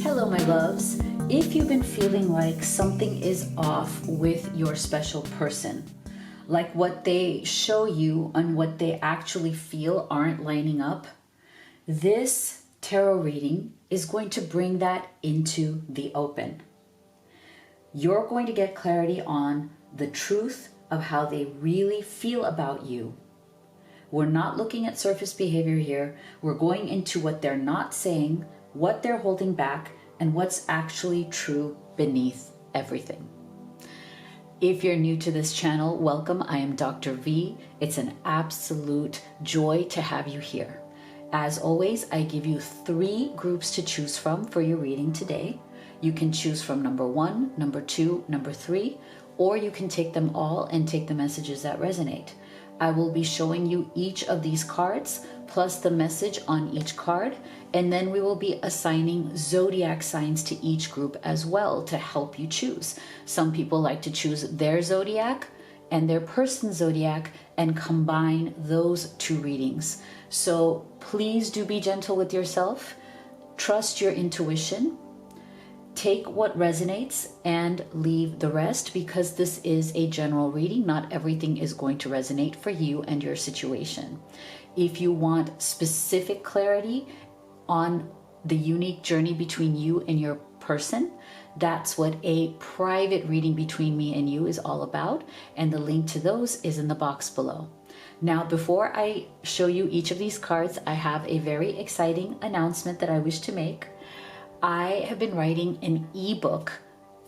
Hello, my loves. If you've been feeling like something is off with your special person, like what they show you and what they actually feel aren't lining up, this tarot reading is going to bring that into the open. You're going to get clarity on the truth of how they really feel about you. We're not looking at surface behavior here. We're going into what they're not saying, what they're holding back, and what's actually true beneath everything. If you're new to this channel, welcome. I am Dr. V. It's an absolute joy to have you here. As always, I give you 3 groups to choose from for your reading today. You can choose from number 1, number 2, number 3, or you can take them all and take the messages that resonate. I will be showing you each of these cards plus the message on each card, and then we will be assigning zodiac signs to each group as well to help you choose. Some people like to choose their zodiac and their person's zodiac and combine those 2 readings. So please do be gentle with yourself. Trust your intuition. Take what resonates and leave the rest, because this is a general reading. Not everything is going to resonate for you and your situation. If you want specific clarity on the unique journey between you and your person, that's what a private reading between me and you is all about. And the link to those is in the box below. Now, before I show you each of these cards, I have a very exciting announcement that I wish to make. I have been writing an ebook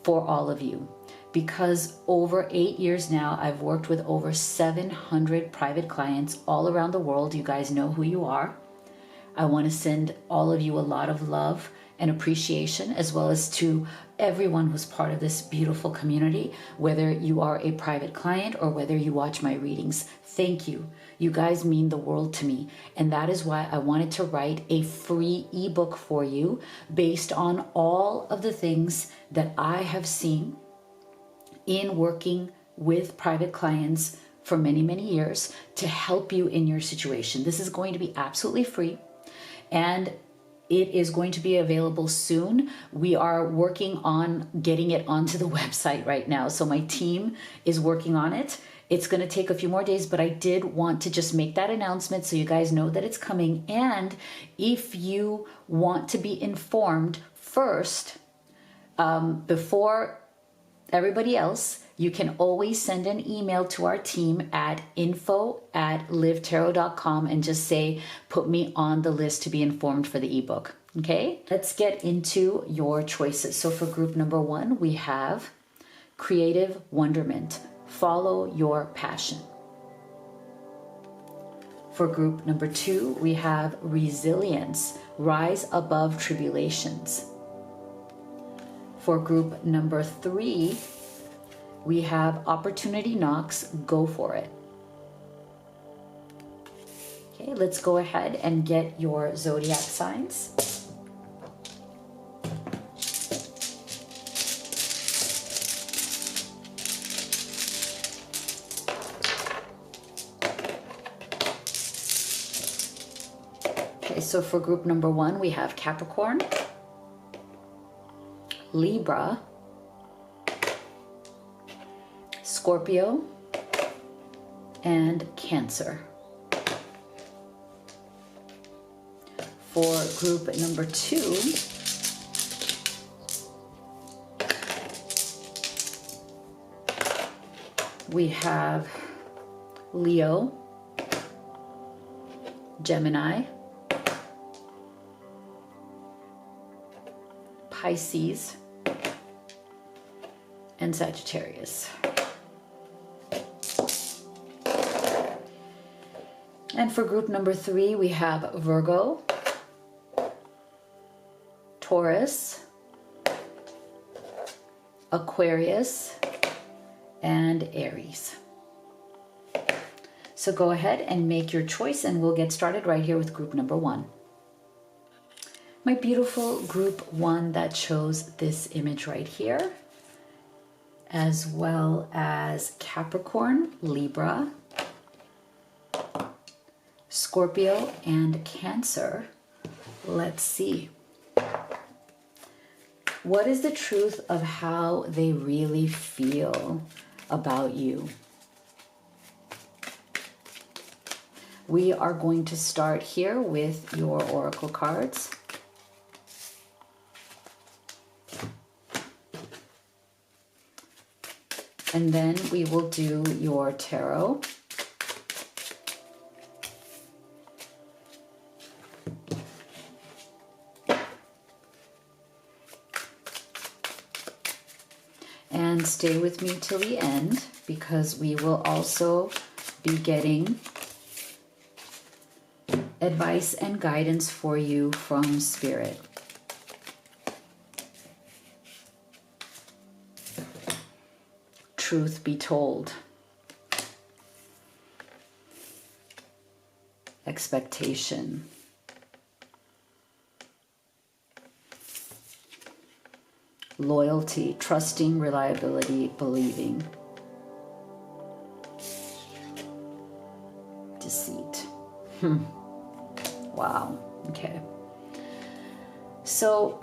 for all of you because over 8 years now, I've worked with over 700 private clients all around the world. You guys know who you are. I want to send all of you a lot of love and appreciation, as well as to everyone who's part of this beautiful community, whether you are a private client or whether you watch my readings. Thank you. You guys mean the world to me. And that is why I wanted to write a free ebook for you based on all of the things that I have seen in working with private clients for many, many years to help you in your situation. This is going to be absolutely free, and it is going to be available soon. We are working on getting it onto the website right now. So my team is working on it. It's going to take a few more days, but I did want to just make that announcement so you guys know that it's coming. And if you want to be informed first, before everybody else, you can always send an email to our team at info@livetarot.com and just say, put me on the list to be informed for the ebook. Okay, let's get into your choices. So for group number 1, we have Creative Wonderment. Follow your passion. For group number 2, we have Resilience. Rise above tribulations. For group number 3, we have Opportunity Knocks, Go for it. Okay, let's go ahead and get your zodiac signs. Okay, so for group number 1, we have Capricorn, Libra, Scorpio, and Cancer. For group number 2, we have Leo, Gemini, Pisces, and Sagittarius. And for group number 3, we have Virgo, Taurus, Aquarius, and Aries. So go ahead and make your choice, and we'll get started right here with group number 1. My beautiful group 1 that chose this image right here, as well as Capricorn, Libra, Scorpio, and Cancer. Let's see. What is the truth of how they really feel about you? We are going to start here with your oracle cards. And then we will do your tarot. And stay with me till the end, because we will also be getting advice and guidance for you from Spirit. Truth be told. Expectation. Loyalty, trusting, reliability, believing. Deceit. Wow. Okay. So,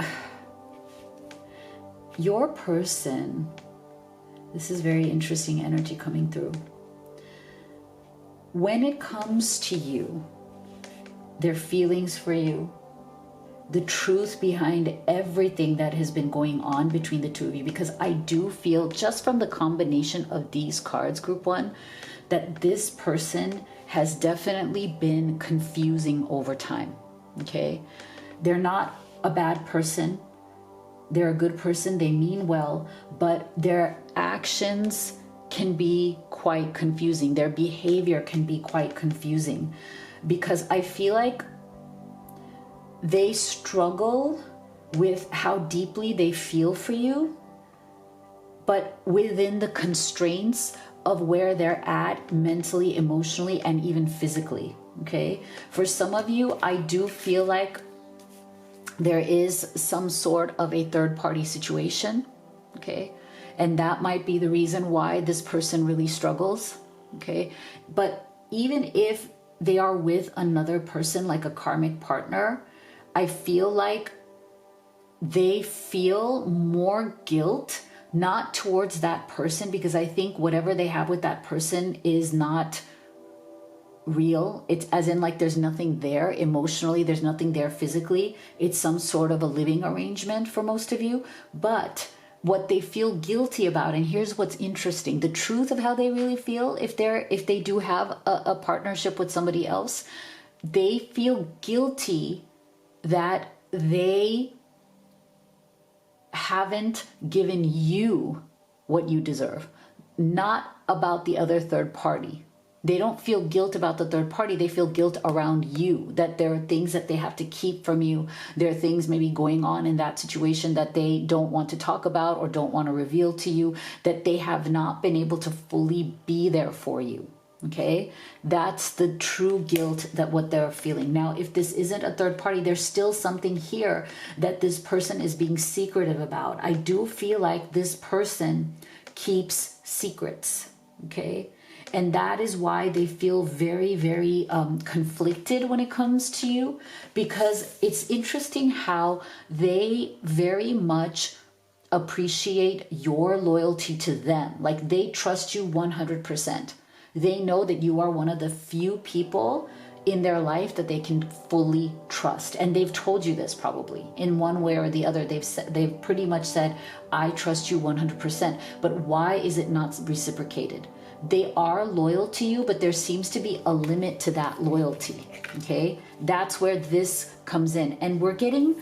your person, this is very interesting energy coming through. When it comes to you, their feelings for you, the truth behind everything that has been going on between the two of you, because I do feel, just from the combination of these cards, group one, that this person has definitely been confusing over time. Okay? They're not a bad person. They're a good person. They mean well, but their actions can be quite confusing. Their behavior can be quite confusing, because I feel like they struggle with how deeply they feel for you, but within the constraints of where they're at mentally, emotionally, and even physically. Okay? For some of you, I do feel like there is some sort of a third-party situation. Okay? And that might be the reason why this person really struggles. Okay? But even if they are with another person, like a karmic partner, I feel like they feel more guilt, not towards that person, because I think whatever they have with that person is not real. It's as in, like, there's nothing there emotionally, there's nothing there physically. It's some sort of a living arrangement for most of you. But what they feel guilty about, and here's what's interesting, the truth of how they really feel, if they do have a partnership with somebody else, they feel guilty that they haven't given you what you deserve, not about the other third party. They don't feel guilt about the third party. They feel guilt around you, that there are things that they have to keep from you. There are things maybe going on in that situation that they don't want to talk about or don't want to reveal to you, that they have not been able to fully be there for you. Okay, that's the true guilt, that what they're feeling. Now, if this isn't a third party, there's still something here that this person is being secretive about. I do feel like this person keeps secrets. Okay, and that is why they feel very, very conflicted when it comes to you, because it's interesting how they very much appreciate your loyalty to them. Like, they trust you 100%. They know that you are one of the few people in their life that they can fully trust. And they've told you this probably in one way or the other. They've pretty much said, I trust you 100%. But why is it not reciprocated? They are loyal to you, but there seems to be a limit to that loyalty. Okay? That's where this comes in. And we're getting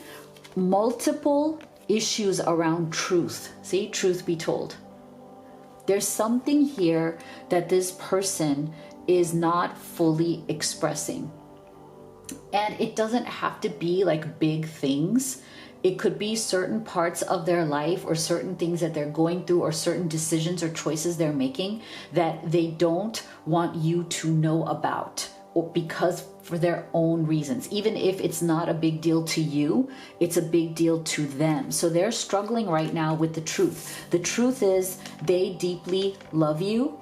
multiple issues around truth. See, truth be told. There's something here that this person is not fully expressing. And it doesn't have to be like big things. It could be certain parts of their life or certain things that they're going through or certain decisions or choices they're making that they don't want you to know about, or because for their own reasons. Even if it's not a big deal to you, it's a big deal to them. So they're struggling right now with the truth. The truth is they deeply love you,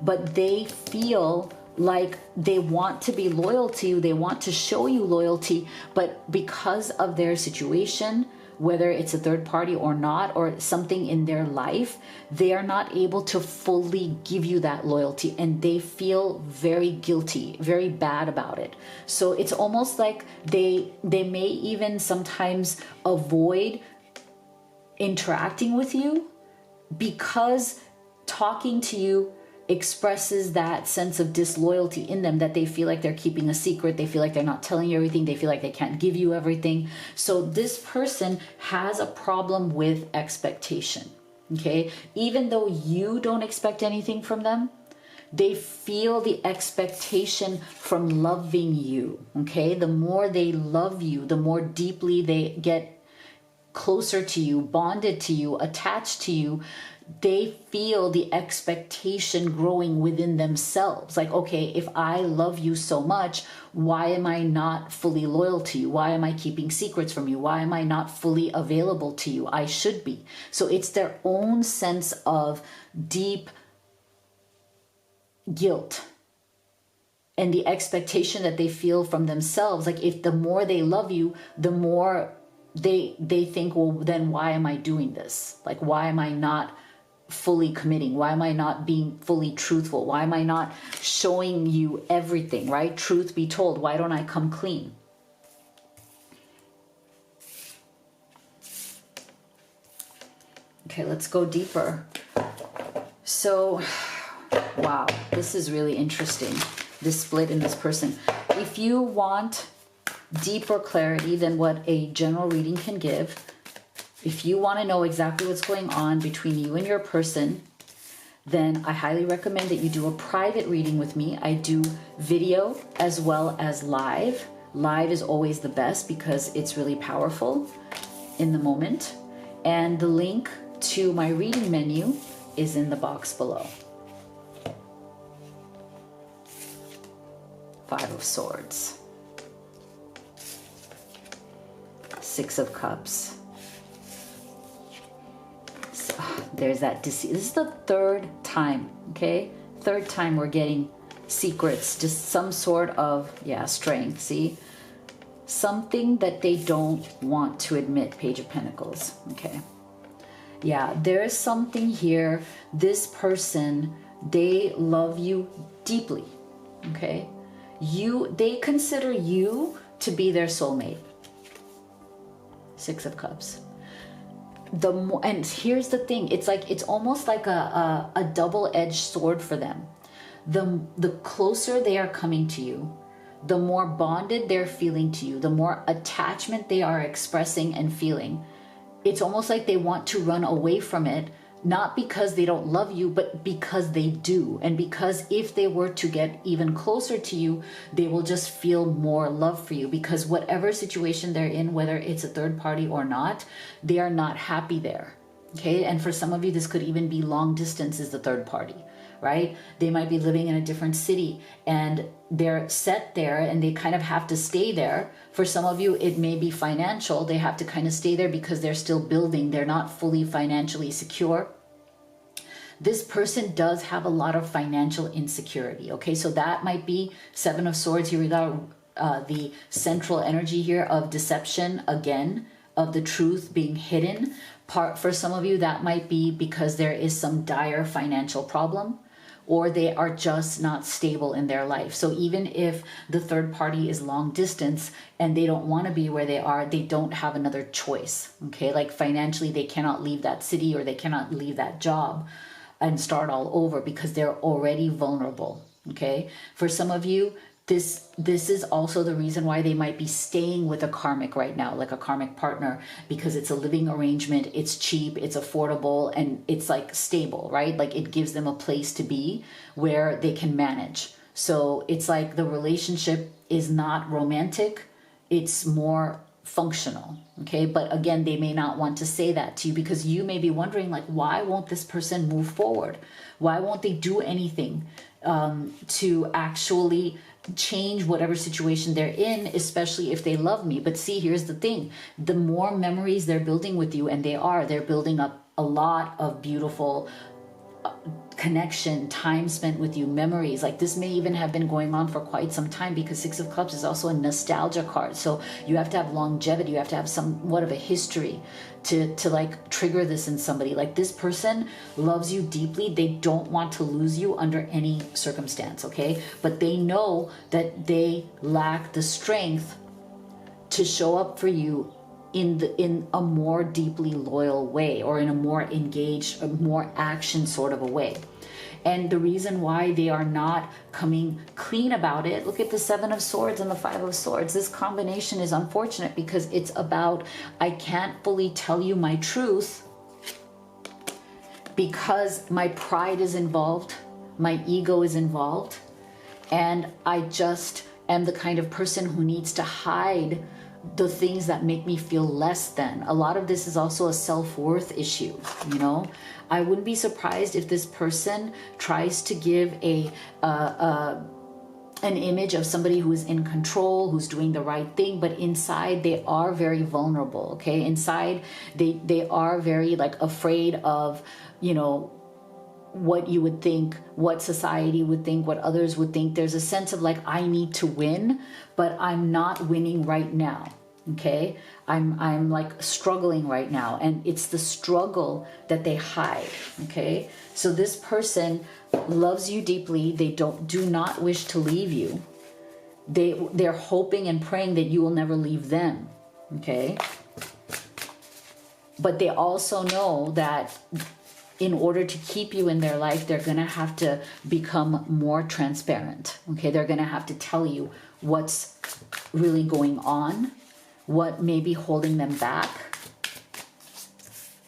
but they feel like they want to be loyal to you. They want to show you loyalty, but because of their situation whether it's a third party or not, or something in their life, they are not able to fully give you that loyalty, and they feel very guilty, very bad about it. So it's almost like they may even sometimes avoid interacting with you because talking to you expresses that sense of disloyalty in them, that they feel like they're keeping a secret, they feel like they're not telling you everything, they feel like they can't give you everything. So this person has a problem with expectation, okay? Even though you don't expect anything from them, they feel the expectation from loving you, okay? The more they love you, the more deeply they get closer to you, bonded to you, attached to you, they feel the expectation growing within themselves. Like, okay, if I love you so much, why am I not fully loyal to you? Why am I keeping secrets from you? Why am I not fully available to you? I should be. So it's their own sense of deep guilt and the expectation that they feel from themselves. Like, if the more they love you, the more they think, well, then why am I doing this? Like, why am I not fully committing? Why am I not being fully truthful? Why am I not showing you everything, right? Truth be told, why don't I come clean? Okay, let's go deeper. So, wow, this is really interesting, this split in this person. If you want deeper clarity than what a general reading can give, if you want to know exactly what's going on between you and your person, then I highly recommend that you do a private reading with me. I do video as well as live. Live is always the best because it's really powerful in the moment. And the link to my reading menu is in the box below. Five of Swords. Six of Cups. So, there's that deceit. This is the third time, okay? Third time we're getting secrets, just some sort of, strength, see? Something that they don't want to admit, Page of Pentacles, okay? Yeah, there is something here. This person, they love you deeply, okay? They consider you to be their soulmate. Six of Cups. And here's the thing, it's almost like a double-edged sword for them. The closer they are coming to you, the more bonded they're feeling to you, the more attachment they are expressing and feeling. It's almost like they want to run away from it, not because they don't love you, but because they do. And because if they were to get even closer to you, they will just feel more love for you, because whatever situation they're in, whether it's a third party or not, they are not happy there. Okay. And for some of you, this could even be long distance is the third party, right? They might be living in a different city and they're set there and they kind of have to stay there. For some of you, it may be financial. They have to kind of stay there because they're still building. They're not fully financially secure. This person does have a lot of financial insecurity. Okay, so that might be Seven of Swords. Here we got the central energy here of deception again, of the truth being hidden. For some of you, that might be because there is some dire financial problem, or they are just not stable in their life. So even if the third party is long distance and they don't want to be where they are, they don't have another choice. Okay, like financially, they cannot leave that city or they cannot leave that job and start all over because they're already vulnerable. Okay, for some of you, this is also the reason why they might be staying with a karmic right now, like a karmic partner, because it's a living arrangement, it's cheap, it's affordable, and it's like stable, right? Like it gives them a place to be where they can manage. So it's like the relationship is not romantic, it's more functional. Okay, but again, they may not want to say that to you because you may be wondering, like, why won't this person move forward? Why won't they do anything to actually change whatever situation they're in, especially if they love me? But see, here's the thing, the more memories they're building with you, and they're building up a lot of beautiful connection, time spent with you, memories. Like this may even have been going on for quite some time, because Six of Cups is also a nostalgia card. So you have to have longevity, you have to have somewhat of a history to like trigger this in somebody. Like this person loves you deeply. They don't want to lose you under any circumstance, okay? But they know that they lack the strength to show up for you in a more deeply loyal way, or in a more engaged, a more action sort of a way. And the reason why they are not coming clean about it, look at the Seven of Swords and the Five of Swords. This combination is unfortunate because it's about, I can't fully tell you my truth because my pride is involved, my ego is involved, and I just am the kind of person who needs to hide the things that make me feel less than. A lot of this is also a self-worth issue, you know? I wouldn't be surprised if this person tries to give an image of somebody who is in control, who's doing the right thing, but inside they are very vulnerable, okay? Inside they are very like afraid of, you know, what you would think, what society would think, what others would think. There's a sense of like, I need to win, but I'm not winning right now. Okay, I'm like struggling right now, and it's the struggle that they hide. Okay, so this person loves you deeply. They do not wish to leave you. They're hoping and praying that you will never leave them. Okay, but they also know that in order to keep you in their life, they're gonna have to become more transparent. Okay, they're gonna have to tell you what's really going on, what may be holding them back.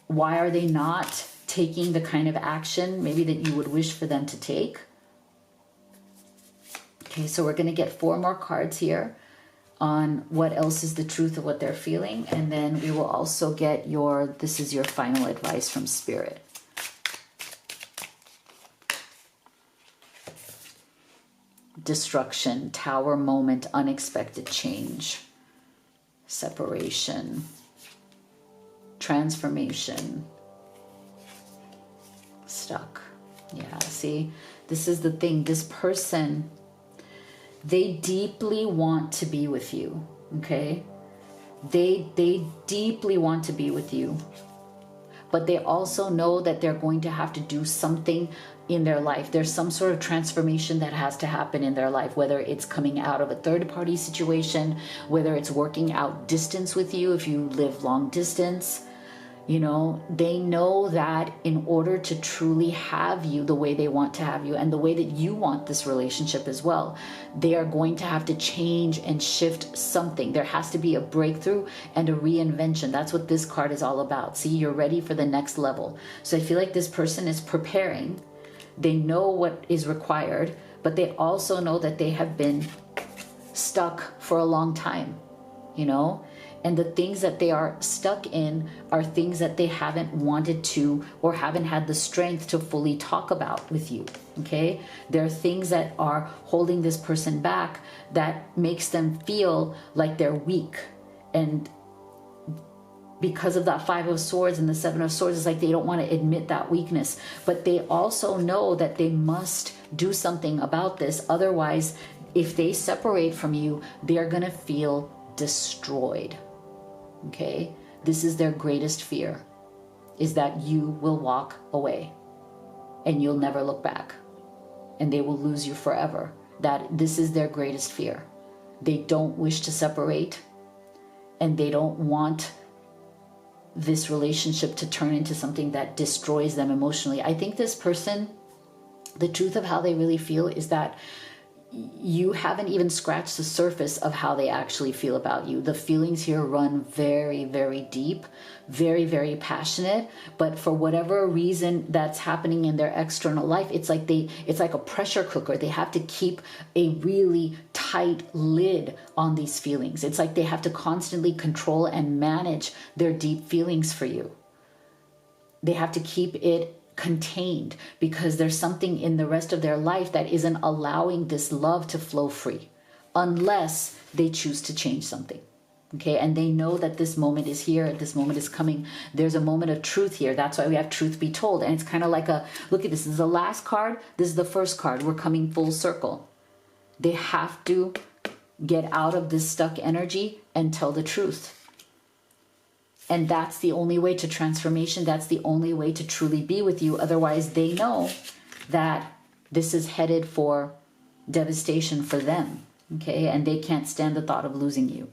Why are they not taking the kind of action maybe that you would wish for them to take? Okay, so we're going to get 4 more cards here on what else is the truth of what they're feeling. And then we will also get this is your final advice from Spirit. Destruction, Tower moment, unexpected change. Separation, transformation, stuck. Yeah, see, this is the thing. This person, they deeply want to be with you, okay? They deeply want to be with you, but they also know that they're going to have to do something in their life. There's some sort of transformation that has to happen in their life, whether it's coming out of a third-party situation, whether it's working out distance with you if you live long distance. You know, they know that in order to truly have you the way they want to have you, and the way that you want this relationship as well, they are going to have to change and shift something. There has to be a breakthrough and a reinvention. That's what this card is all about. See, you're ready for the next level. So I feel like this person is preparing. They know what is required, but they also know that they have been stuck for a long time, you know? And the things that they are stuck in are things that they haven't wanted to, or haven't had the strength to fully talk about with you, okay? There are things that are holding this person back that makes them feel like they're weak. And because of that Five of Swords and the Seven of Swords, it's like they don't want to admit that weakness. But they also know that they must do something about this. Otherwise, if they separate from you, they're going to feel destroyed. Okay? This is their greatest fear, is that you will walk away and you'll never look back and they will lose you forever. That this is their greatest fear. They don't wish to separate, and they don't want this relationship to turn into something that destroys them emotionally. I think this person, the truth of how they really feel is that you haven't even scratched the surface of how they actually feel about you. The feelings here run very, very deep, very, very passionate, but for whatever reason that's happening in their external life, it's like a pressure cooker. They have to keep a really tight lid on these feelings. It's like they have to constantly control and manage their deep feelings for you. They have to keep it contained because there's something in the rest of their life that isn't allowing this love to flow free, unless they choose to change something. Okay, and they know that this moment is here, this moment is coming. There's a moment of truth here. That's why we have truth be told. And it's kind of like a, look at this. This is the last card. This is the first card. We're coming full circle. They have to get out of this stuck energy and tell the truth. And that's the only way to transformation. That's the only way to truly be with you. Otherwise, they know that this is headed for devastation for them. Okay, and they can't stand the thought of losing you.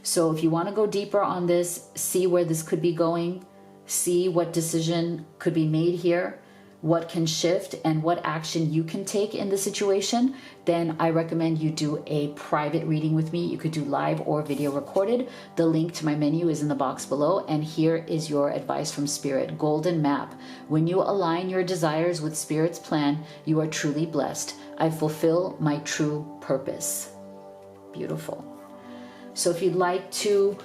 So if you want to go deeper on this, see where this could be going, see what decision could be made here, what can shift, and what action you can take in the situation, then I recommend you do a private reading with me. You could do live or video recorded. The link to my menu is in the box below, and here is your advice from Spirit. Golden map. When you align your desires with Spirit's plan, you are truly blessed. I fulfill my true purpose. Beautiful. So if you'd like to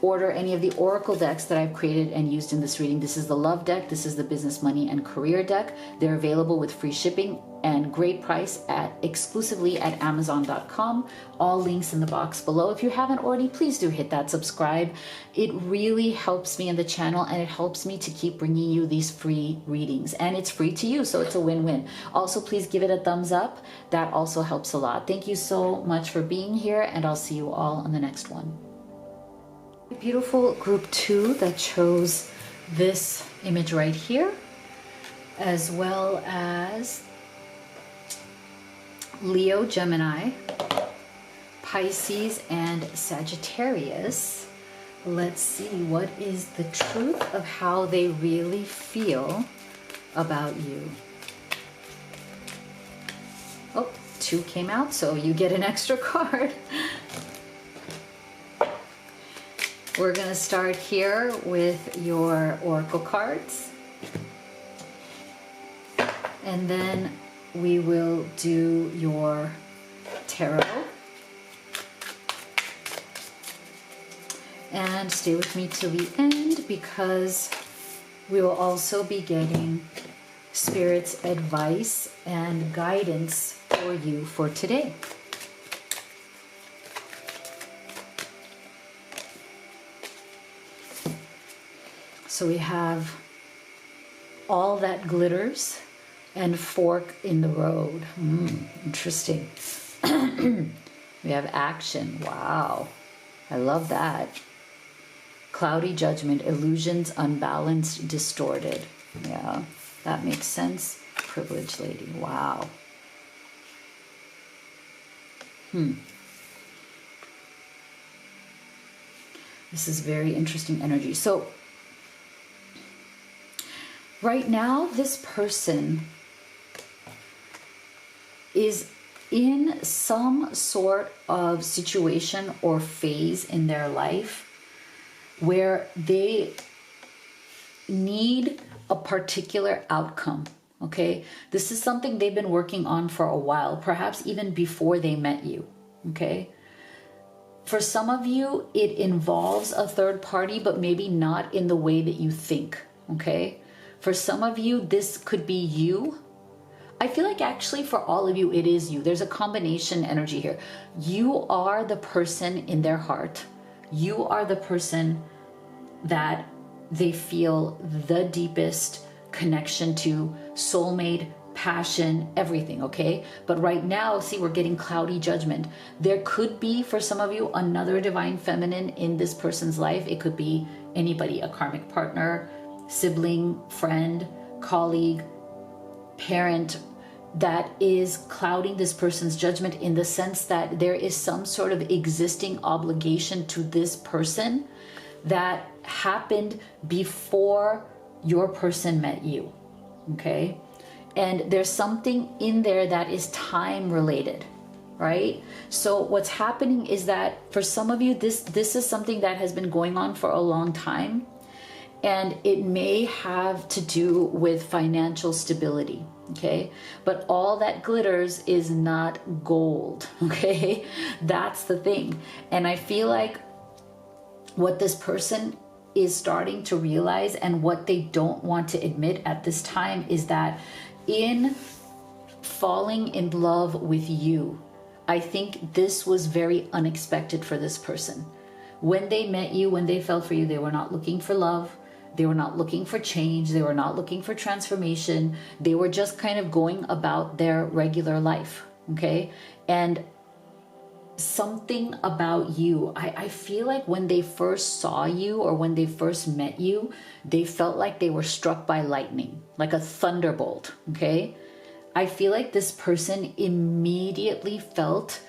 order any of the oracle decks that I've created and used in this reading, this is the love deck, this is the business, money, and career deck. They're available with free shipping and great price exclusively at Amazon.com. All links in the box below. If you haven't already, please do hit that subscribe. It really helps me in the channel, and it helps me to keep bringing you these free readings, and it's free to you, so it's a win-win. Also, please give it a thumbs up. That also helps a lot. Thank you so much for being here, and I'll see you all on the next one. Beautiful group 2 that chose this image right here, as well as Leo, Gemini, Pisces, and Sagittarius. Let's see what is the truth of how they really feel about you. Oh, 2 came out, so you get an extra card. We're going to start here with your oracle cards, and then we will do your tarot. And stay with me till the end, because we will also be getting Spirit's advice and guidance for you for today. So we have all that glitters and fork in the road. Interesting. We have action. Wow. I love that. Cloudy judgment, illusions, unbalanced, distorted. Yeah, that makes sense. Privileged lady. Wow. This is very interesting energy. So right now, this person is in some sort of situation or phase in their life where they need a particular outcome, okay? This is something they've been working on for a while, perhaps even before they met you, okay? For some of you, it involves a third party, but maybe not in the way that you think, okay? For some of you, this could be you. I feel like actually for all of you, it is you. There's a combination energy here. You are the person in their heart. You are the person that they feel the deepest connection to, soulmate, passion, everything, okay? But right now, see, we're getting cloudy judgment. There could be, for some of you, another divine feminine in this person's life. It could be anybody, a karmic partner, sibling, friend, colleague, parent, that is clouding this person's judgment in the sense that there is some sort of existing obligation to this person that happened before your person met you, okay? And there's something in there that is time related, right? So what's happening is that for some of you, this is something that has been going on for a long time, and it may have to do with financial stability, okay? But all that glitters is not gold, okay? That's the thing. And I feel like what this person is starting to realize, and what they don't want to admit at this time, is that in falling in love with you, I think this was very unexpected for this person. When they met you, when they fell for you, they were not looking for love. They were not looking for change. They were not looking for transformation. They were just kind of going about their regular life, okay? And something about you, I feel like when they first saw you or when they first met you, they felt like they were struck by lightning, like a thunderbolt, okay? I feel like this person immediately felt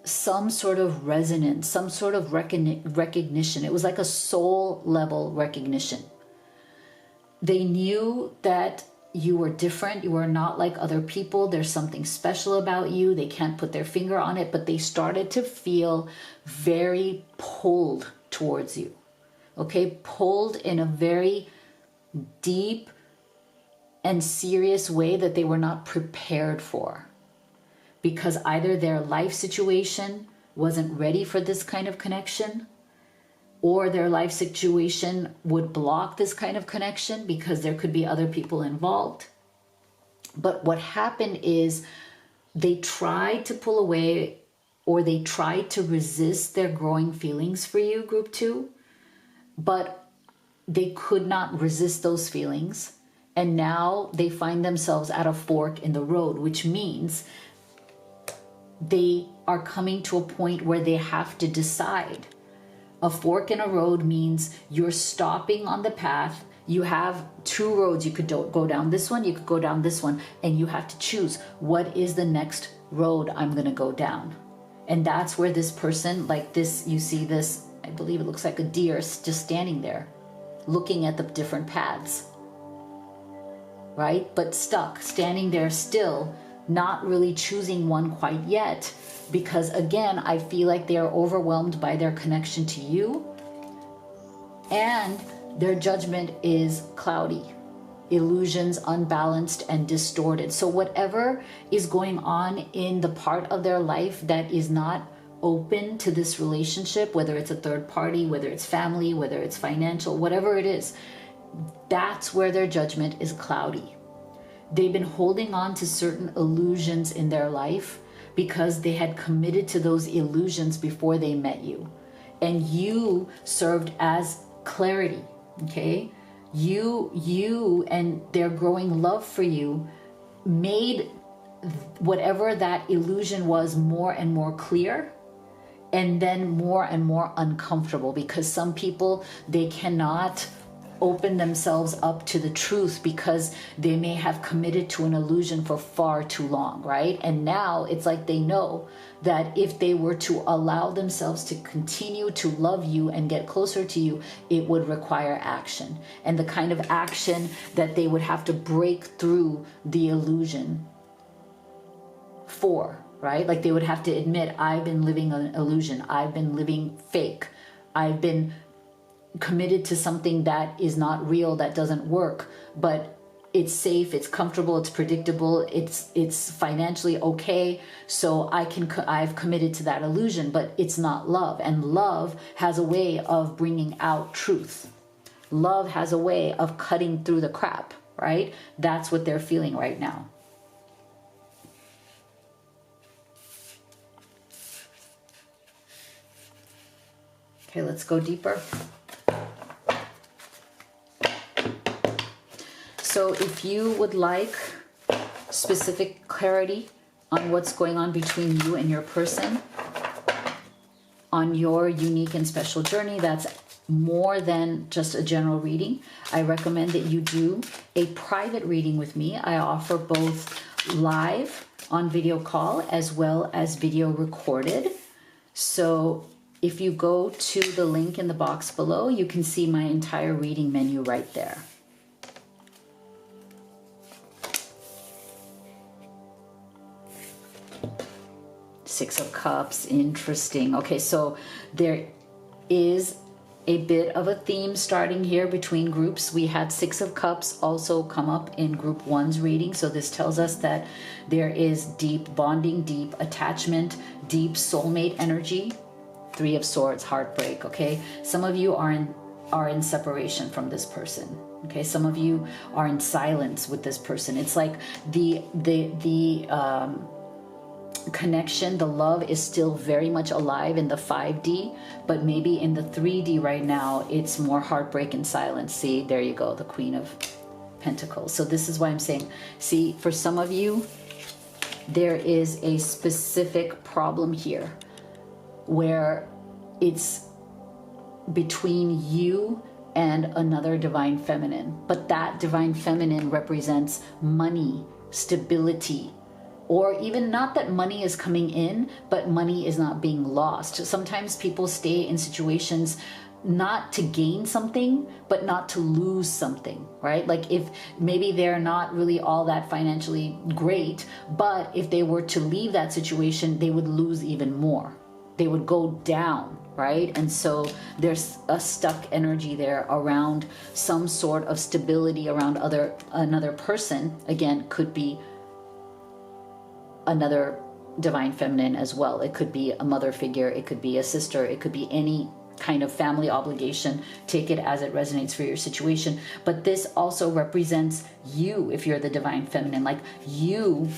some sort of resonance, some sort of recognition. It was like a soul level recognition. They knew that you were different. You were not like other people. There's something special about you. They can't put their finger on it, but they started to feel very pulled towards you. Okay, pulled in a very deep and serious way that they were not prepared for. Because either their life situation wasn't ready for this kind of connection, or their life situation would block this kind of connection because there could be other people involved. But what happened is they tried to pull away, or they tried to resist their growing feelings for you, group 2, but they could not resist those feelings. And now they find themselves at a fork in the road, which means they are coming to a point where they have to decide. A fork in a road means you're stopping on the path. You have two roads. You could go down this one, you could go down this one, and you have to choose what is the next road I'm going to go down. And that's where this person, like this, you see this, I believe it looks like a deer just standing there, looking at the different paths, right? But stuck, standing there still, not really choosing one quite yet, because again, I feel like they are overwhelmed by their connection to you, and their judgment is cloudy, illusions, unbalanced and distorted. So whatever is going on in the part of their life that is not open to this relationship, whether it's a third party, whether it's family, whether it's financial, whatever it is, that's where their judgment is cloudy. They've been holding on to certain illusions in their life because they had committed to those illusions before they met you. And you served as clarity, okay? You and their growing love for you made whatever that illusion was more and more clear, and then more and more uncomfortable, because some people, they cannot open themselves up to the truth because they may have committed to an illusion for far too long, right? And now it's like they know that if they were to allow themselves to continue to love you and get closer to you, it would require action, and the kind of action that they would have to break through the illusion for, right? Like they would have to admit, I've been living an illusion, I've been living fake, I've been committed to something that is not real, that doesn't work, but it's safe, it's comfortable, it's predictable, it's financially okay, so I've committed to that illusion, but it's not love. And love has a way of bringing out truth. Love has a way of cutting through the crap, right? That's what they're feeling right now. Okay, let's go deeper. So if you would like specific clarity on what's going on between you and your person, on your unique and special journey, that's more than just a general reading, I recommend that you do a private reading with me. I offer both live on video call as well as video recorded. So if you go to the link in the box below, you can see my entire reading menu right there. Six of Cups, interesting. Okay, so there is a bit of a theme starting here between groups. We had Six of Cups also come up in group 1's reading. So this tells us that there is deep bonding, deep attachment, deep soulmate energy. Three of Swords, heartbreak, okay? Some of you are in separation from this person. Okay, some of you are in silence with this person. It's like the connection, the love is still very much alive in the 5D, but maybe in the 3D right now, it's more heartbreak and silence. See, there you go, the Queen of Pentacles. So this is why I'm saying, see, for some of you, there is a specific problem here where it's between you and another divine feminine, but that divine feminine represents money, stability, or even not that money is coming in, but money is not being lost. Sometimes people stay in situations not to gain something, but not to lose something, right? Like if maybe they're not really all that financially great, but if they were to leave that situation, they would lose even more. They would go down, right? And so there's a stuck energy there around some sort of stability around another person. Again, could be another divine feminine as well. It could be a mother figure, it could be a sister, it could be any kind of family obligation. Take it as it resonates for your situation. But this also represents you if you're the divine feminine, like you.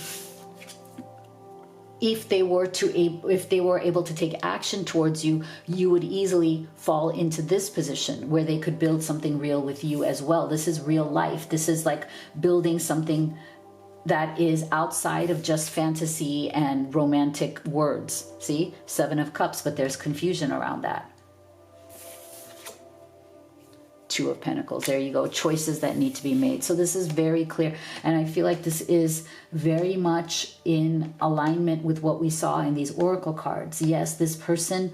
If they were able to take action towards you, you would easily fall into this position where they could build something real with you as well. This is real life. This is like building something that is outside of just fantasy and romantic words. See, 7 of Cups, but there's confusion around that. 2 of Pentacles. There you go. Choices that need to be made. So this is very clear. And I feel like this is very much in alignment with what we saw in these oracle cards. Yes, this person,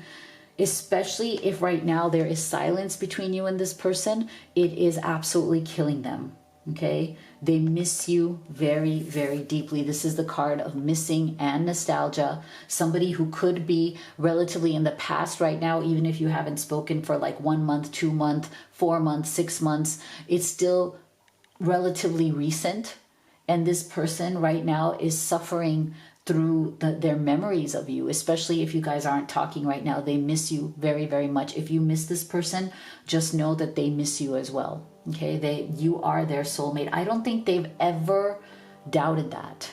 especially if right now there is silence between you and this person, it is absolutely killing them. Okay, they miss you very, very deeply. This is the card of missing and nostalgia. Somebody who could be relatively in the past right now, even if you haven't spoken for like 1 month, 2 months, 4 months, 6 months, it's still relatively recent. And this person right now is suffering through their memories of you, especially if you guys aren't talking right now. They miss you very, very much. If you miss this person, just know that they miss you as well. Okay, you are their soulmate. I don't think they've ever doubted that.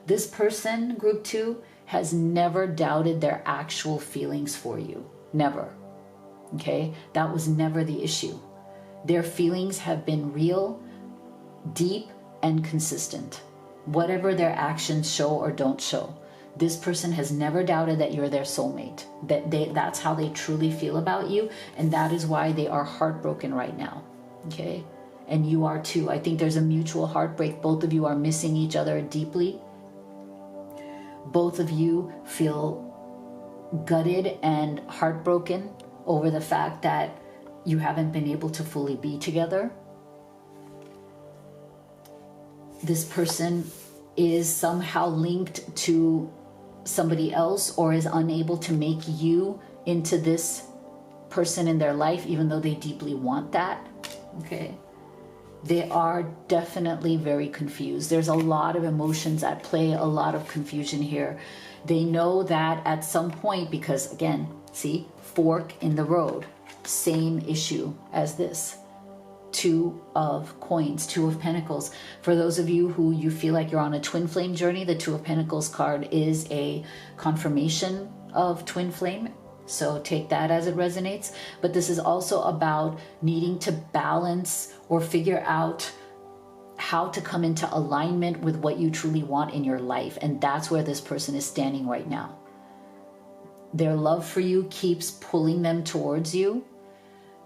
This person, group 2, has never doubted their actual feelings for you. Never. Okay, that was never the issue. Their feelings have been real, deep, and consistent. Whatever their actions show or don't show, this person has never doubted that you're their soulmate. That's how they truly feel about you, and that is why they are heartbroken right now. Okay, and you are too. I think there's a mutual heartbreak. Both of you are missing each other deeply. Both of you feel gutted and heartbroken over the fact that you haven't been able to fully be together. This person is somehow linked to somebody else or is unable to make you into this person in their life, even though they deeply want that. Okay, they are definitely very confused. There's a lot of emotions at play, a lot of confusion here. They know that at some point, because again, see, fork in the road, same issue as this. 2 of Coins, 2 of Pentacles. For those of you who you feel like you're on a twin flame journey, the 2 of Pentacles card is a confirmation of twin flame. So take that as it resonates. But this is also about needing to balance or figure out how to come into alignment with what you truly want in your life. And that's where this person is standing right now. Their love for you keeps pulling them towards you.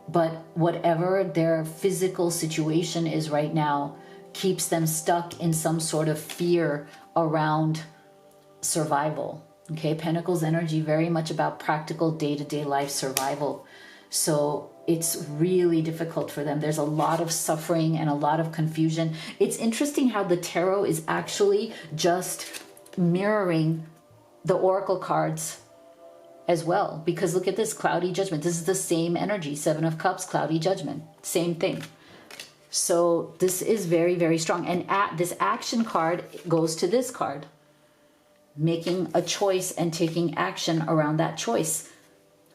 But whatever their physical situation is right now keeps them stuck in some sort of fear around survival. Okay, Pentacles energy, very much about practical day-to-day life survival. So it's really difficult for them. There's a lot of suffering and a lot of confusion. It's interesting how the tarot is actually just mirroring the oracle cards as well, because look at this, cloudy judgment. This is the same energy, 7 of Cups, cloudy judgment, same thing. So this is very, very strong. And this action card goes to this card, making a choice and taking action around that choice.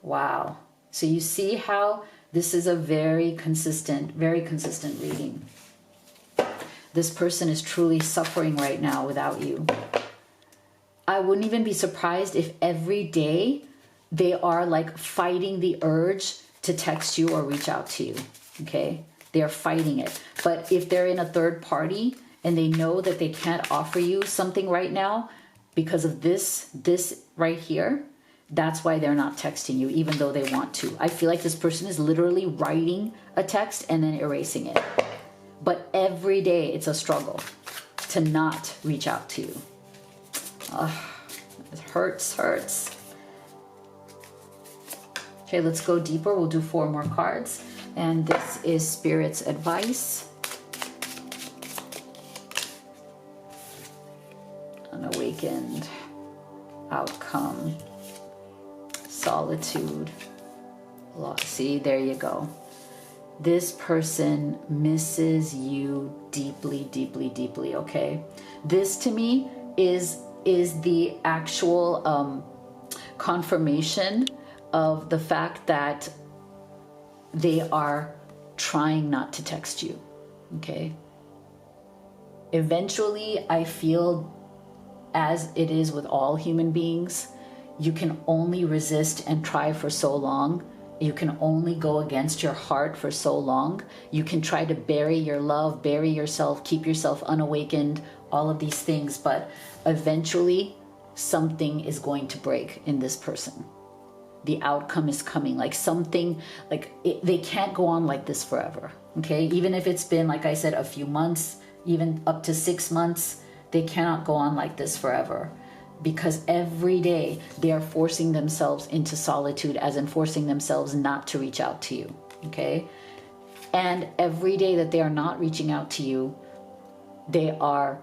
Wow. So you see how this is a very consistent reading. This person is truly suffering right now without you. I wouldn't even be surprised if every day they are like fighting the urge to text you or reach out to you, okay? They're fighting it. But if they're in a third party and they know that they can't offer you something right now because of this right here, that's why they're not texting you, even though they want to. I feel like this person is literally writing a text and then erasing it. But every day it's a struggle to not reach out to you. It hurts. Okay, let's go deeper. We'll do 4 more cards. And this is Spirit's advice. Unawakened, outcome, solitude, loss. See, there you go. This person misses you deeply, okay? This to me is the actual confirmation of the fact that they are trying not to text you, okay? Eventually, I feel, as it is with all human beings, you can only resist and try for so long. You can only go against your heart for so long. You can try to bury your love, bury yourself, keep yourself unawakened, all of these things, but eventually something is going to break in this person. The outcome is coming, like something, they can't go on like this forever, okay? Even if it's been, like I said, a few months, even up to 6 months, they cannot go on like this forever, because every day they are forcing themselves into solitude, as in forcing themselves not to reach out to you, okay? And every day that they are not reaching out to you, they are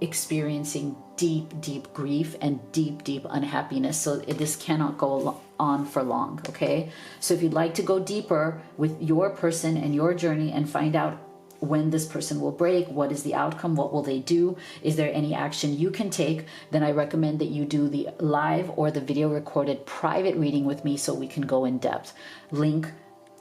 experiencing deep grief and deep unhappiness. So this cannot go on for long, okay? So if you'd like to go deeper with your person and your journey and find out when this person will break, what is the outcome, what will they do, is there any action you can take, then I recommend that you do the live or the video recorded private reading with me so we can go in depth. Link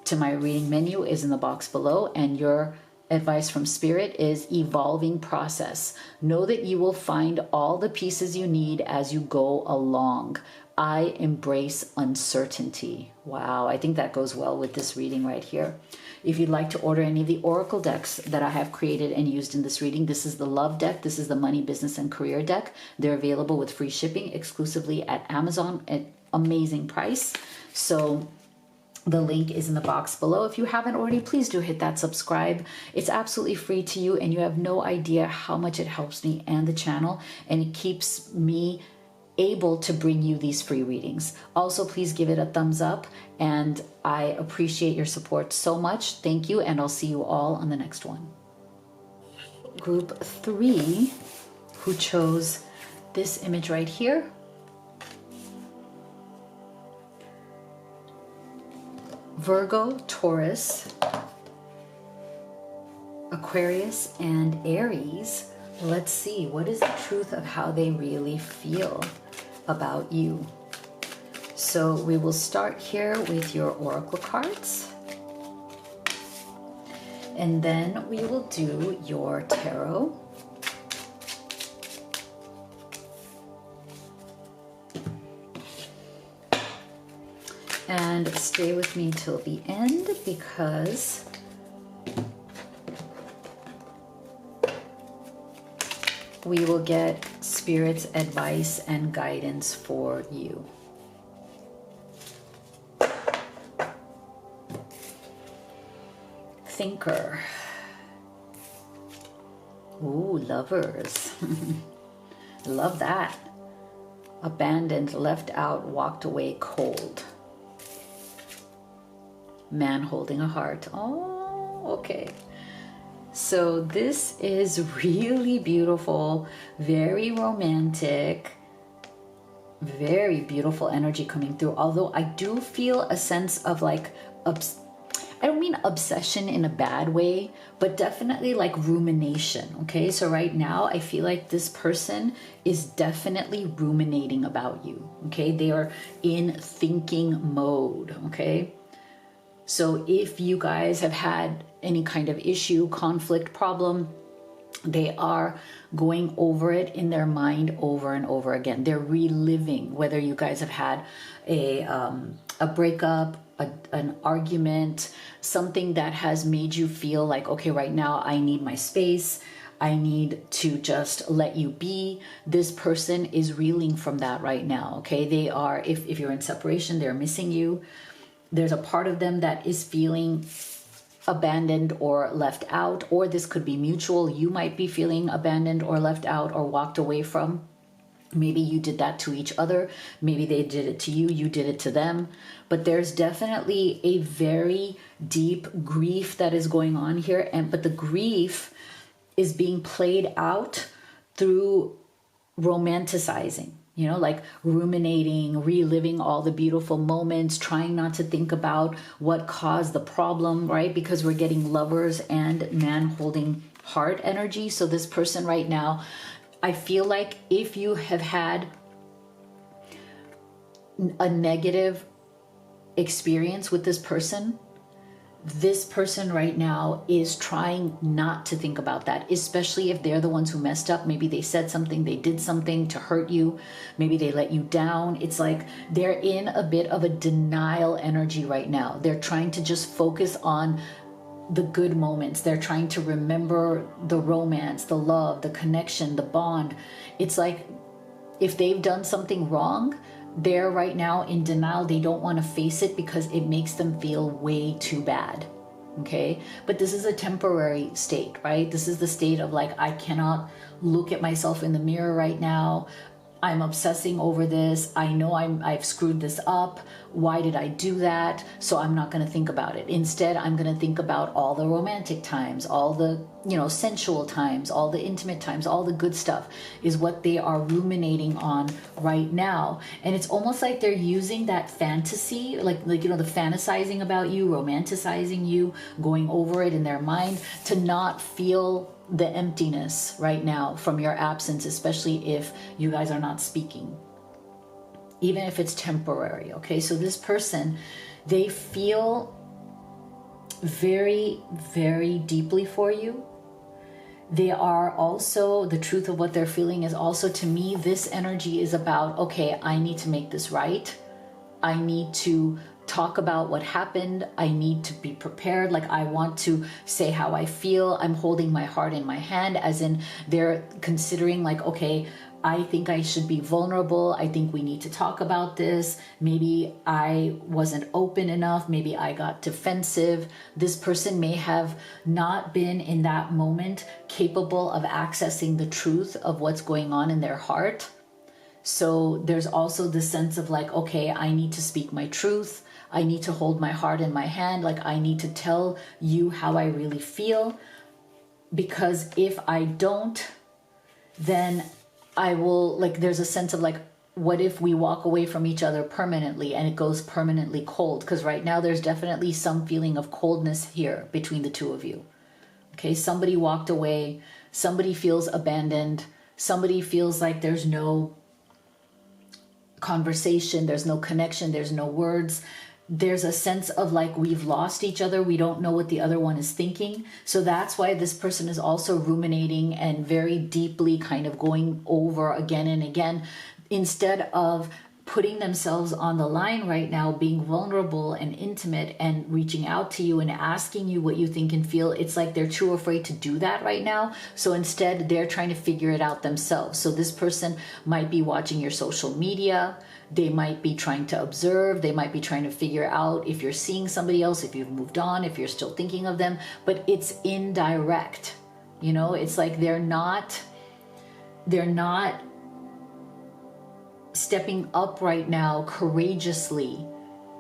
to my reading menu is in the box below, and your advice from Spirit is evolving process. Know that you will find all the pieces you need as you go along. I embrace uncertainty. Wow, I think that goes well with this reading right here. If you'd like to order any of the oracle decks that I have created and used in this reading, this is the love deck, this is the money, business, and career deck. They're available with free shipping exclusively at Amazon at amazing price. So the link is in the box below. If you haven't already, please do hit that subscribe. It's absolutely free to you, and you have no idea how much it helps me and the channel, and it keeps me able to bring you these free readings. Also, please give it a thumbs up, and I appreciate your support so much. Thank you, and I'll see you all on the next one. Group 3, who chose this image right here. Virgo, Taurus, Aquarius, and Aries. Let's see, what is the truth of how they really feel about you? So we will start here with your oracle cards, and then we will do your tarot. And stay with me till the end, because we will get Spirit's advice and guidance for you. Thinker. Ooh, lovers. Love that. Abandoned, left out, walked away cold. Man holding a heart. Oh, okay. So this is really beautiful, very romantic, very beautiful energy coming through. Although I do feel a sense of like, I don't mean obsession in a bad way, but definitely like rumination, okay? So right now I feel like this person is definitely ruminating about you, okay? They are in thinking mode, okay? So if you guys have had any kind of issue, conflict, problem, They are going over it in their mind over and over again. They're reliving whether you guys have had a breakup, an argument, something that has made you feel like, okay, right now I need my space. I need to just let you be. This person is reeling from that right now. Okay, they are, if you're in separation, they're missing you. There's a part of them that is feeling abandoned or left out, or this could be mutual. You might be feeling abandoned or left out or walked away from. Maybe you did that to each other. Maybe they did it to you. You did it to them. But there's definitely a very deep grief that is going on here. But the grief is being played out through romanticizing, like ruminating, reliving all the beautiful moments, trying not to think about what caused the problem, right? Because we're getting lovers and man holding heart energy. So this person right now, I feel like if you have had a negative experience with this person right now is trying not to think about that, especially if they're the ones who messed up. Maybe they said something, they did something to hurt you. Maybe they let you down. It's like they're in a bit of a denial energy right now. They're trying to just focus on the good moments. They're trying to remember the romance, the love, the connection, the bond. It's like if they've done something wrong, they're right now in denial. They don't want to face it because it makes them feel way too bad. Okay. But this is a temporary state, right? This is the state of like, I cannot look at myself in the mirror right now. I'm obsessing over this. I know I've screwed this up. Why did I do that? So I'm not going to think about it. Instead, I'm going to think about all the romantic times, all the, sensual times, all the intimate times, all the good stuff is what they are ruminating on right now. And it's almost like they're using that fantasy, like the fantasizing about you, romanticizing you, going over it in their mind to not feel the emptiness right now from your absence, especially if you guys are not speaking, even if it's temporary. Okay, so this person, they feel very, very deeply for you. They are also, the truth of what they're feeling is also, to me, this energy is about, okay, I need to make this right. I need to talk about what happened. I need to be prepared. Like, I want to say how I feel. I'm holding my heart in my hand, as in they're considering like, okay, I think I should be vulnerable. I think we need to talk about this. Maybe I wasn't open enough. Maybe I got defensive. This person may have not been in that moment capable of accessing the truth of what's going on in their heart. So there's also this sense of like, okay, I need to speak my truth. I need to hold my heart in my hand. Like, I need to tell you how I really feel, because if I don't, then I will, like, there's a sense of like, what if we walk away from each other permanently and it goes permanently cold? Because right now there's definitely some feeling of coldness here between the two of you. Okay, somebody walked away, somebody feels abandoned, somebody feels like there's no conversation, there's no connection, there's no words. There's a sense of like, we've lost each other. We don't know what the other one is thinking. So that's why this person is also ruminating and very deeply kind of going over again and again, instead of putting themselves on the line right now, being vulnerable and intimate and reaching out to you and asking you what you think and feel. It's like they're too afraid to do that right now. So instead, they're trying to figure it out themselves. So this person might be watching your social media. They might be trying to observe. They might be trying to figure out if you're seeing somebody else, if you've moved on, if you're still thinking of them, but it's indirect. It's like they're not stepping up right now courageously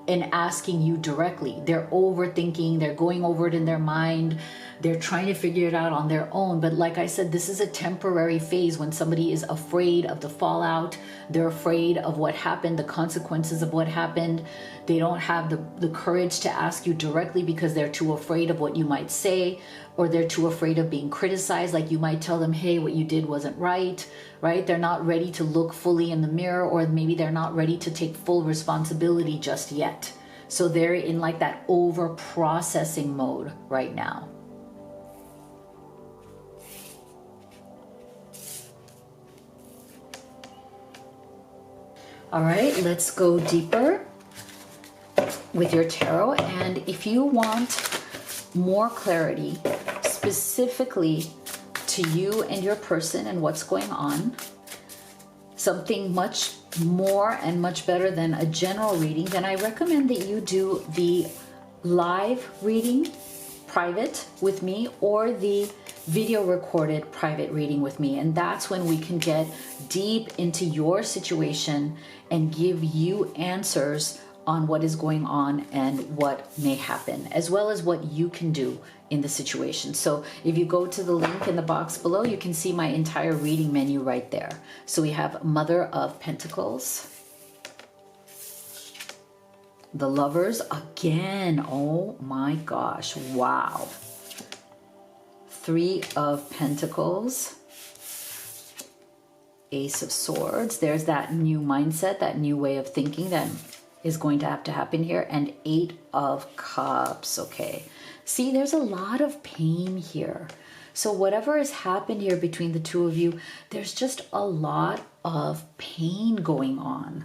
and asking you directly. They're overthinking, they're going over it in their mind, they're trying to figure it out on their own. But like I said, this is a temporary phase when somebody is afraid of the fallout, they're afraid of what happened, the consequences of what happened. They don't have the courage to ask you directly because they're too afraid of what you might say, or they're too afraid of being criticized. Like, you might tell them, hey, what you did wasn't right? They're not ready to look fully in the mirror, or maybe they're not ready to take full responsibility just yet. So they're in like that over processing mode right now. All right, let's go deeper with your tarot. And if you want more clarity specifically to you and your person and what's going on, something much more and much better than a general reading, then I recommend that you do the live reading private with me or the video recorded private reading with me. And that's when we can get deep into your situation and give you answers on what is going on and what may happen, as well as what you can do in the situation. So if you go to the link in the box below, you can see my entire reading menu right there. So we have Mother of Pentacles, the Lovers again. Oh my gosh, wow. Three of Pentacles, Ace of Swords. There's that new mindset, that new way of thinking that is going to have to happen here. And Eight of Cups. Okay, see, there's a lot of pain here. So whatever has happened here between the two of you, there's just a lot of pain going on.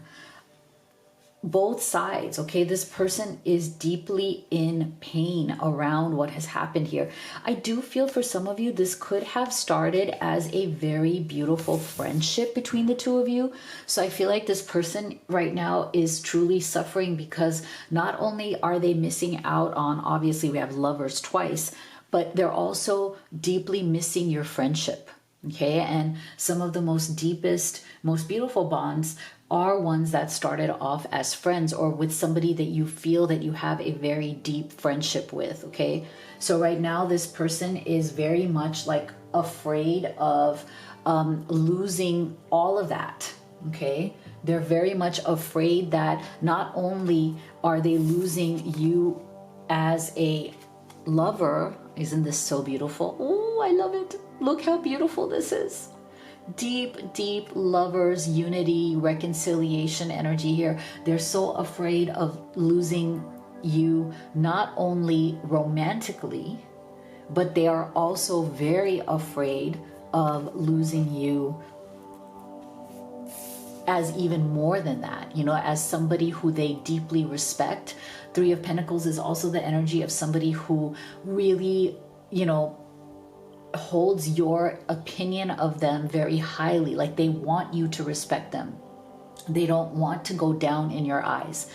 Both sides, okay? This person is deeply in pain around what has happened here. I do feel for some of you, this could have started as a very beautiful friendship between the two of you. So I feel like this person right now is truly suffering because not only are they missing out on, obviously we have lovers twice, but they're also deeply missing your friendship, okay? And some of the most deepest, most beautiful bonds are ones that started off as friends or with somebody that you feel that you have a very deep friendship with, okay? So right now this person is very much like afraid of losing all of that, okay? They're very much afraid that not only are they losing you as a lover, isn't this so beautiful? Oh, I love it. Look how beautiful this is. Deep, deep lovers, unity, reconciliation energy here. They're so afraid of losing you, not only romantically, but they are also very afraid of losing you as even more than that, you know, as somebody who they deeply respect. Three of Pentacles is also the energy of somebody who really, you know, holds your opinion of them very highly. Like they want you to respect them. They don't want to go down in your eyes.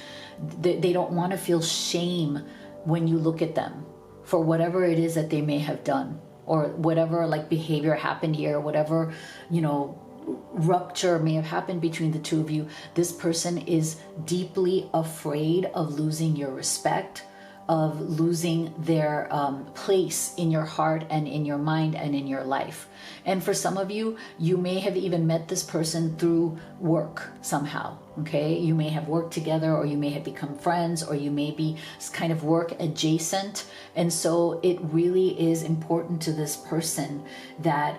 They don't want to feel shame when you look at them for whatever it is that they may have done, or whatever like behavior happened here, whatever, you know, rupture may have happened between the two of you. This person is deeply afraid of losing your respect, of losing their place in your heart and in your mind and in your life. And for some of you, you may have even met this person through work somehow, okay? You may have worked together, or you may have become friends, or you may be kind of work adjacent. And so it really is important to this person that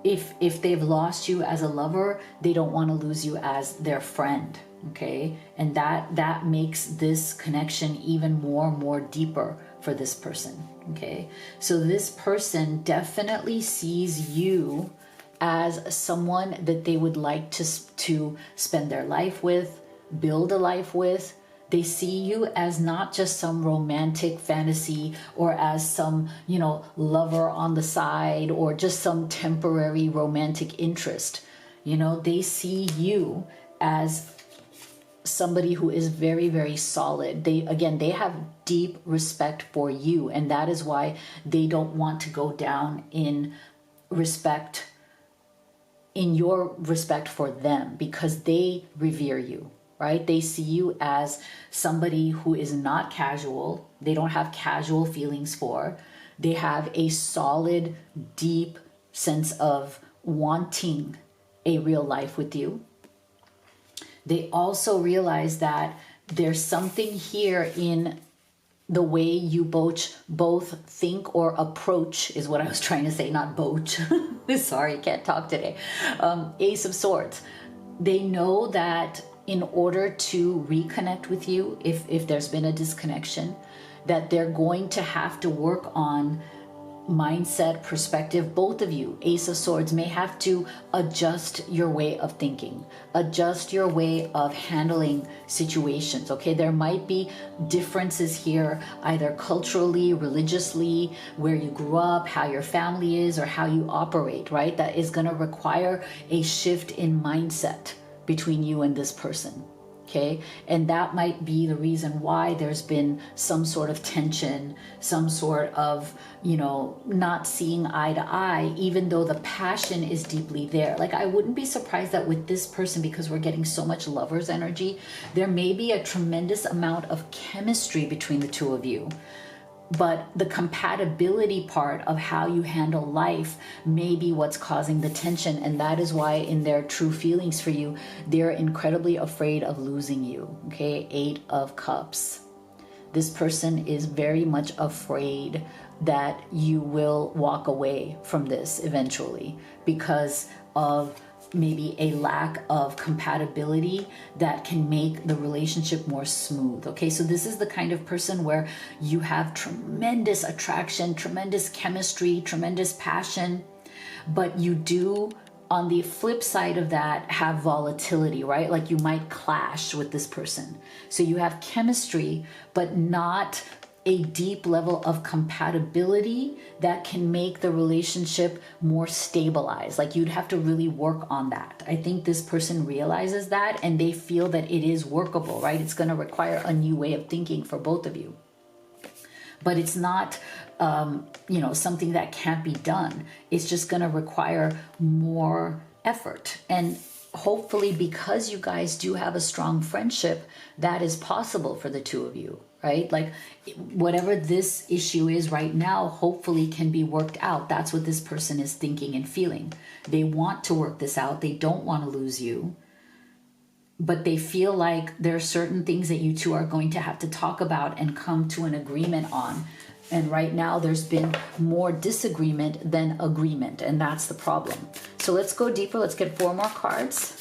if they've lost you as a lover, they don't want to lose you as their friend, okay? And that makes this connection even more deeper for this person, okay? So this person definitely sees you as someone that they would like to spend their life with, build a life with. They see you as not just some romantic fantasy, or as some, you know, lover on the side, or just some temporary romantic interest. You know, they see you as somebody who is very solid. They have deep respect for you, and that is why they don't want to go down in respect, in your respect for them, because they revere you. Right? They see you as somebody who is not casual. They don't have casual feelings for. They have a solid, deep sense of wanting a real life with you. They also realize that there's something here in the way you both think or approach, is what I was trying to say, not boach. Sorry, can't talk today. Ace of Swords. They know that in order to reconnect with you, if there's been a disconnection, that they're going to have to work on mindset, perspective. Both of you, Ace of Swords, may have to adjust your way of thinking, adjust your way of handling situations. Okay, there might be differences here, either culturally, religiously, where you grew up, how your family is, or how you operate, right? That is going to require a shift in mindset between you and this person. Okay, and that might be the reason why there's been some sort of tension, some sort of, not seeing eye to eye, even though the passion is deeply there. Like, I wouldn't be surprised that with this person, because we're getting so much lover's energy, there may be a tremendous amount of chemistry between the two of you. But the compatibility part of how you handle life may be what's causing the tension. And that is why in their true feelings for you, they're incredibly afraid of losing you. Okay, 8 of Cups. This person is very much afraid that you will walk away from this eventually because of maybe a lack of compatibility that can make the relationship more smooth. Okay, so this is the kind of person where you have tremendous attraction, tremendous chemistry, tremendous passion, but you do, on the flip side of that, have volatility, right? Like, you might clash with this person. So you have chemistry, but not a deep level of compatibility that can make the relationship more stabilized. Like, you'd have to really work on that. I think this person realizes that, and they feel that it is workable, right? It's going to require a new way of thinking for both of you. But it's not, something that can't be done. It's just going to require more effort. And hopefully, because you guys do have a strong friendship, that is possible for the two of you, right? Like, whatever this issue is right now, hopefully can be worked out. That's what this person is thinking and feeling. They want to work this out. They don't want to lose you. But they feel like there are certain things that you two are going to have to talk about and come to an agreement on. And right now there's been more disagreement than agreement, and that's the problem. So let's go deeper. Let's get 4 more cards.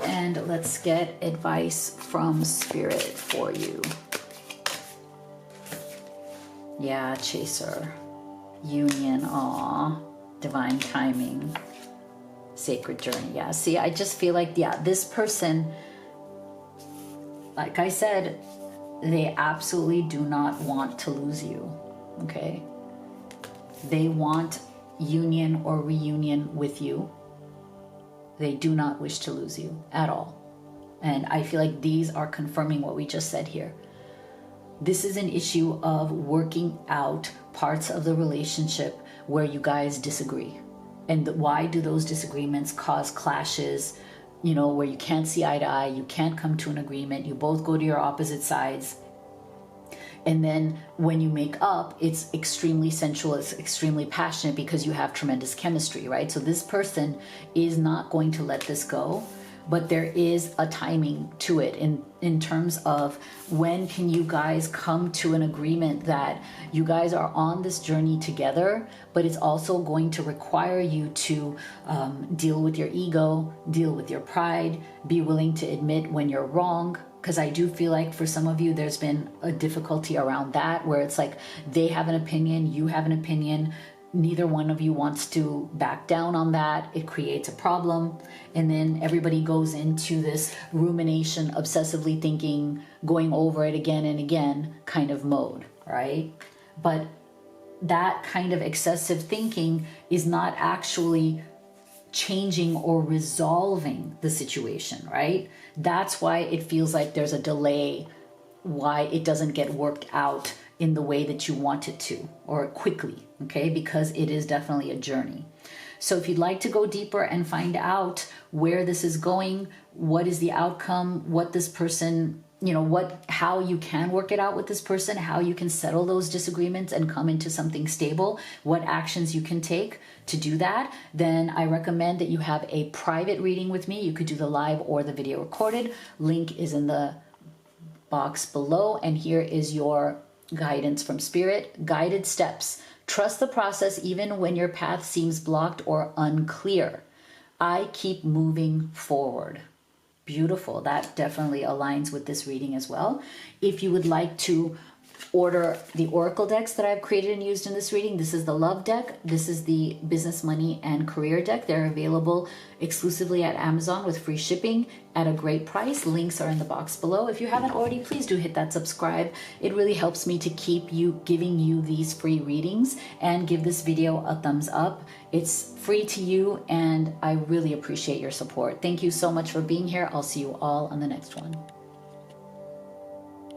And let's get advice from Spirit for you. Yeah, Chaser. Union, aw. Divine timing. Sacred journey. Yeah, see, I just feel like, this person, like I said, they absolutely do not want to lose you, okay? They want union or reunion with you. They do not wish to lose you at all. And I feel like these are confirming what we just said here. This is an issue of working out parts of the relationship where you guys disagree. And why do those disagreements cause clashes, where you can't see eye to eye, you can't come to an agreement, you both go to your opposite sides. And then when you make up, it's extremely sensual, it's extremely passionate because you have tremendous chemistry, right? So this person is not going to let this go, but there is a timing to it in terms of when can you guys come to an agreement that you guys are on this journey together, but it's also going to require you to deal with your ego, deal with your pride, be willing to admit when you're wrong. Because I do feel like for some of you, there's been a difficulty around that, where it's like they have an opinion, you have an opinion, neither one of you wants to back down on that. It creates a problem. And then everybody goes into this rumination, obsessively thinking, going over it again and again kind of mode, right? But that kind of excessive thinking is not actually changing or resolving the situation, right? That's why it feels like there's a delay, why it doesn't get worked out in the way that you want it to, or quickly, okay? Because it is definitely a journey. So if you'd like to go deeper and find out where this is going, what is the outcome, what this person, how you can work it out with this person, how you can settle those disagreements and come into something stable, what actions you can take to do that, then I recommend that you have a private reading with me. You could do the live or the video recorded. Link is in the box below, and here is your guidance from Spirit. Guided steps. Trust the process even when your path seems blocked or unclear. I keep moving forward. Beautiful. That definitely aligns with this reading as well. If you would like to order the oracle decks that I've created and used in this reading, this is the love deck, this is the business, money, and career deck. They're available exclusively at Amazon with free shipping at a great price. Links are in the box below. If you haven't already, please do hit that subscribe. It really helps me to keep giving you these free readings, and give this video a thumbs up. It's free to you, and I really appreciate your support. Thank you so much for being here. I'll see you all on the next one.